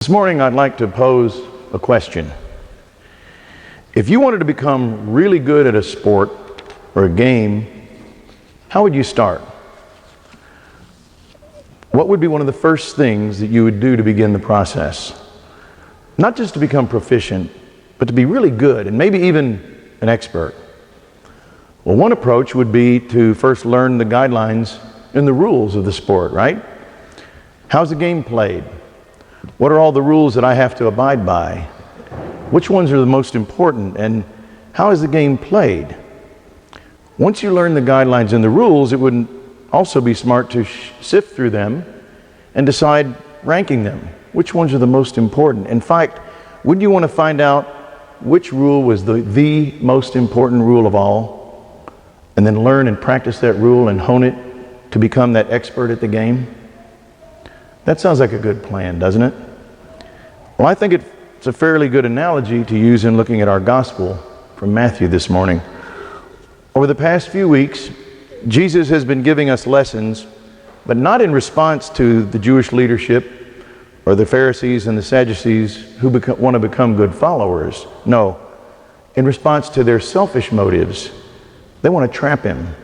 This morning I'd like to pose a question. If you wanted to become really good at a sport or a game, how would you start? What would be one of the first things that you would do to begin the process? Not just to become proficient, but to be really good and maybe even an expert. Well, one approach would be to first learn the guidelines and the rules of the sport, right? How's the game played? What are all the rules that I have to abide by? Which ones are the most important, and how is the game played? Once you learn the guidelines and the rules, it would also be smart to sift through them and decide ranking them. Which ones are the most important? In fact, wouldn't you want to find out which rule was the most important rule of all, and then learn and practice that rule and hone it to become that expert at the game? That sounds like a good plan, doesn't it? Well, I think it's a fairly good analogy to use in looking at our gospel from Matthew this morning. Over the past few weeks, Jesus has been giving us lessons, but not in response to the Jewish leadership or the Pharisees and the Sadducees who want to become good followers. No, in response to their selfish motives. They want to trap him.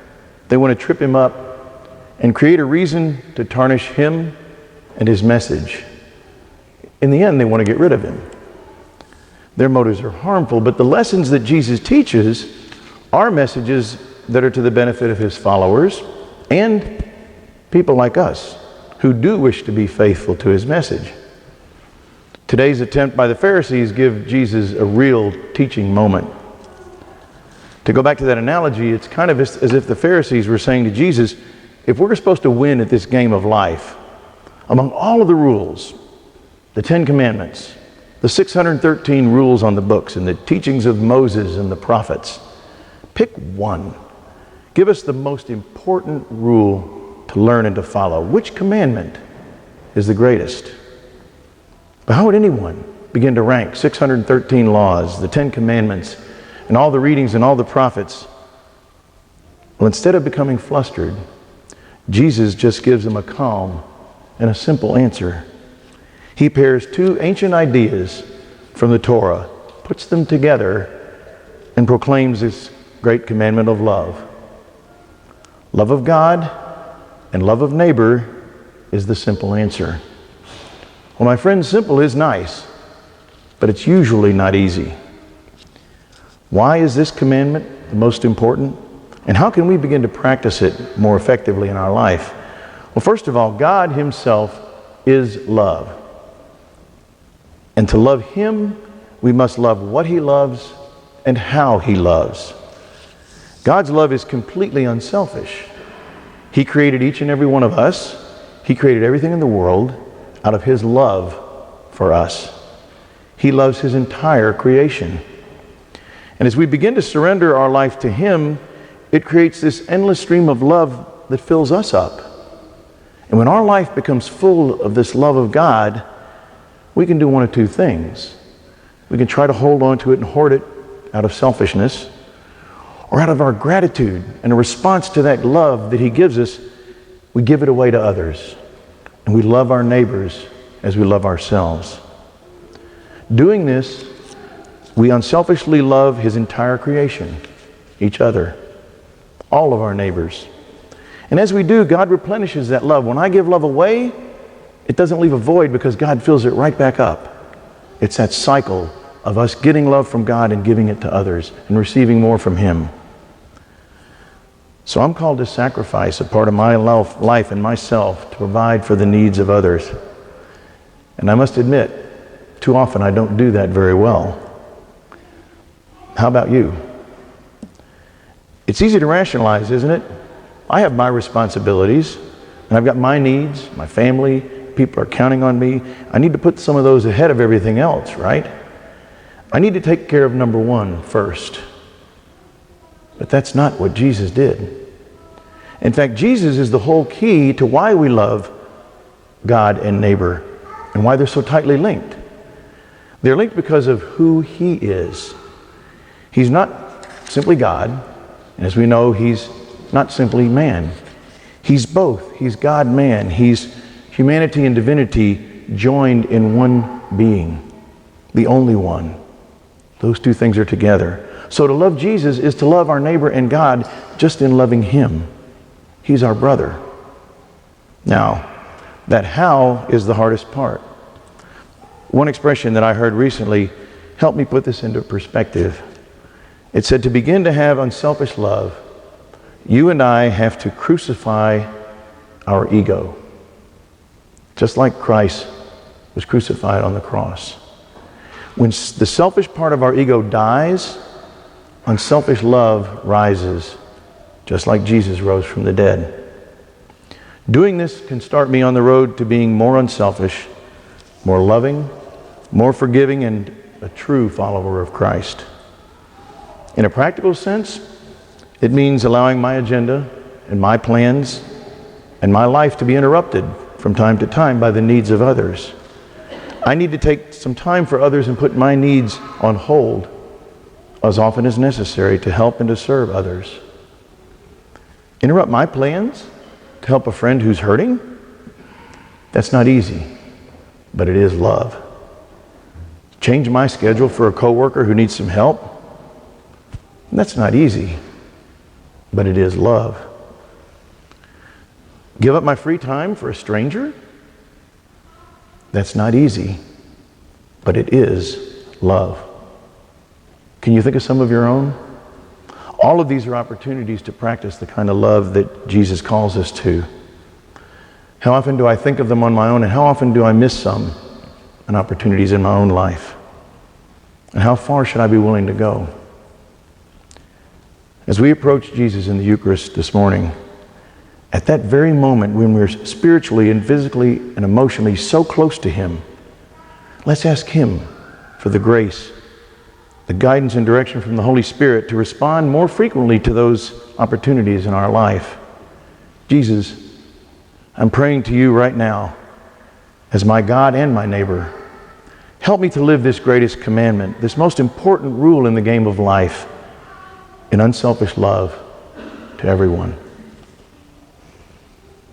They want to trip him up and create a reason to tarnish him and his message. In the end, they want to get rid of him. Their motives are harmful, but the lessons that Jesus teaches are messages that are to the benefit of his followers and people like us who do wish to be faithful to his message. Today's attempt by the Pharisees give Jesus a real teaching moment. To go back to that analogy, it's kind of as if the Pharisees were saying to Jesus, if we're supposed to win at this game of life, among all of the rules, the 10 Commandments, the 613 rules on the books, and the teachings of Moses and the prophets, pick one. Give us the most important rule to learn and to follow. Which commandment is the greatest? But how would anyone begin to rank 613 laws, the 10 Commandments, and all the readings and all the prophets? Well, instead of becoming flustered, Jesus just gives them a calm and a simple answer. He pairs two ancient ideas from the Torah, puts them together, and proclaims this great commandment of love. Love of God and love of neighbor is the simple answer. Well, my friends, simple is nice, but it's usually not easy. Why is this commandment the most important? And how can we begin to practice it more effectively in our life? Well, first of all, God himself is love. And to love him, we must love what he loves and how he loves. God's love is completely unselfish. He created each and every one of us. He created everything in the world out of his love for us. He loves his entire creation. And as we begin to surrender our life to him, it creates this endless stream of love that fills us up. And when our life becomes full of this love of God, we can do one of two things. We can try to hold on to it and hoard it out of selfishness, or out of our gratitude and a response to that love that he gives us, we give it away to others. And we love our neighbors as we love ourselves. Doing this, we unselfishly love his entire creation, each other, all of our neighbors. And as we do, God replenishes that love. When I give love away, it doesn't leave a void because God fills it right back up. It's that cycle of us getting love from God and giving it to others and receiving more from him. So I'm called to sacrifice a part of my life and myself to provide for the needs of others. And I must admit, too often I don't do that very well. How about you? It's easy to rationalize, isn't it? I have my responsibilities, and I've got my needs, my family, people are counting on me. I need to put some of those ahead of everything else, right? I need to take care of number one first. But that's not what Jesus did. In fact, Jesus is the whole key to why we love God and neighbor and why they're so tightly linked. They're linked because of who he is. He's not simply God, and as we know, he's not simply man. He's both. He's God-man. He's humanity and divinity joined in one being, the only one. Those two things are together. So to love Jesus is to love our neighbor and God just in loving him. He's our brother. Now, that how is the hardest part. One expression that I heard recently helped me put this into perspective. It said, to begin to have unselfish love, you and I have to crucify our ego, just like Christ was crucified on the cross. When the selfish part of our ego dies, unselfish love rises, just like Jesus rose from the dead. Doing this can start me on the road to being more unselfish, more loving, more forgiving, and a true follower of Christ. In a practical sense, it means allowing my agenda and my plans and my life to be interrupted from time to time by the needs of others. I need to take some time for others and put my needs on hold as often as necessary to help and to serve others. Interrupt my plans to help a friend who's hurting? That's not easy, but it is love. Change my schedule for a coworker who needs some help? That's not easy, but it is love. Give up my free time for a stranger? That's not easy, but it is love. Can you think of some of your own? All of these are opportunities to practice the kind of love that Jesus calls us to. How often do I think of them on my own, and how often do I miss some and opportunities in my own life? And how far should I be willing to go? As we approach Jesus in the Eucharist this morning, at that very moment when we're spiritually and physically and emotionally so close to him, let's ask him for the grace, the guidance and direction from the Holy Spirit to respond more frequently to those opportunities in our life. Jesus, I'm praying to you right now as my God and my neighbor. Help me to live this greatest commandment, this most important rule in the game of life, in unselfish love to everyone.